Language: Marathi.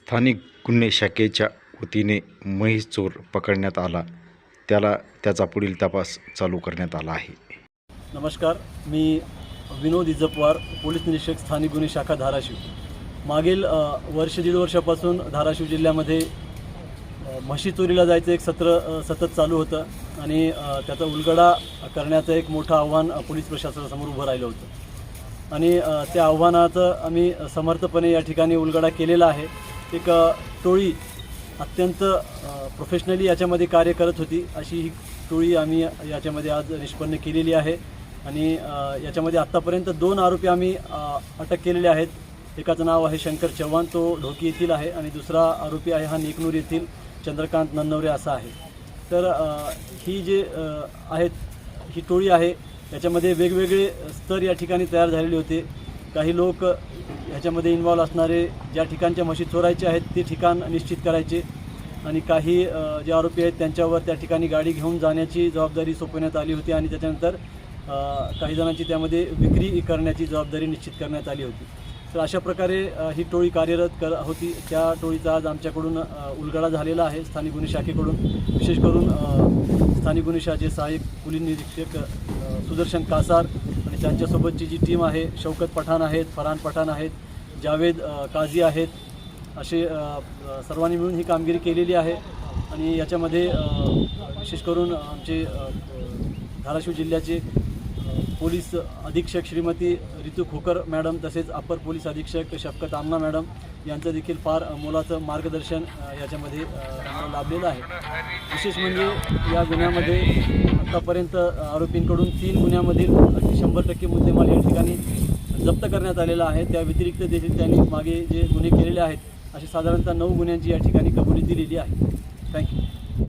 स्थानिक गुन्हे शाखेच्या वतीने महेश चोर पकडण्यात आला. त्याचा पुढील तपास चालू करण्यात आला आहे. नमस्कार, मी विनोद इजपवार, पोलीस निरीक्षक, स्थानिक गुन्हे शाखा, धाराशिव. मागील वर्ष दीड वर्षापासून धाराशिव जिल्ह्यामध्ये म्हशी चोरीला जायचं एक सत्र सतत चालू होतं आणि त्याचा उलगडा करण्याचं एक मोठं आव्हान पोलीस प्रशासनासमोर उभं राहिलं होतं आणि त्या आव्हानाचं आम्ही समर्थपणे या ठिकाणी उलगडा केलेला आहे. एक टोळी अत्यंत प्रोफेशनली याच्यामध्ये कार्य करत होती, अशी ही टोळी आम्ही याच्यामध्ये आज निष्पन्न केलेली आहे आणि याच्यामध्ये आत्तापर्यंत 2 आरोपी आम्ही अटक केलेले आहेत. एकाचं नाव आहे शंकर चव्हाण, तो ढोकी येथील आहे, आणि दुसरा आरोपी आहे हा नेकनूर येथील चंद्रकांत नन्नवरे असा आहे. तर ही जे आहेत, ही टोळी आहे, याच्यामध्ये वेगवेगळे स्तर या ठिकाणी तयार झालेले होते. काही लोक ह्याच्यामध्ये इन्व्हॉल्व असणारे ज्या ठिकाणच्या म्हशी चोरायचे आहेत ते ठिकाण निश्चित करायचे आणि काही जे आरोपी आहेत त्यांच्यावर त्या ठिकाणी गाडी घेऊन जाण्याची जबाबदारी सोपवण्यात आली होती आणि त्याच्यानंतर काही जणांची त्यामध्ये विक्री करण्याची जबाबदारी निश्चित करण्यात आली होती. तर अशा प्रकारे ही टोळी कार्यरत होती. त्या टोळीचा आज आमच्याकडून उलगडा झालेला आहे स्थानिक गुन्हे शाखेकडून. विशेष करून स्थानिक गुन्हे शाखेचे सहाय्यक पोलीस निरीक्षक सुदर्शन कासार आणि त्यांच्यासोबतची जी टीम आहे, शौकत पठाण आहेत, फरहान पठाण आहेत, जावेद काझी आहेत, असे सर्वांनी मिळून ही कामगिरी केलेली आहे. आणि याच्यामध्ये विशेष करून आमचे धाराशिव जिल्ह्याचे पोलीस अधीक्षक श्रीमती रितू खोकर मॅडम, तसेच अपर पोलीस अधीक्षक शफकत आमना मॅडम यांचं देखील फार मोलाचं मार्गदर्शन याच्यामध्ये लाभलेलं आहे. विशेष म्हणजे या गुन्ह्यामध्ये आत्तापर्यंत आरोपींकडून 3 गुन्ह्यामधील 100% मुद्देमाल या ठिकाणी जप्त करण्यात आलेला आहे. त्या व्यतिरिक्त देखील त्यांनी मागे जे गुन्हे केलेले आहेत असे साधारणतः 9 गुन्ह्यांची या ठिकाणी कबुली दिलेली आहे. थँक्यू.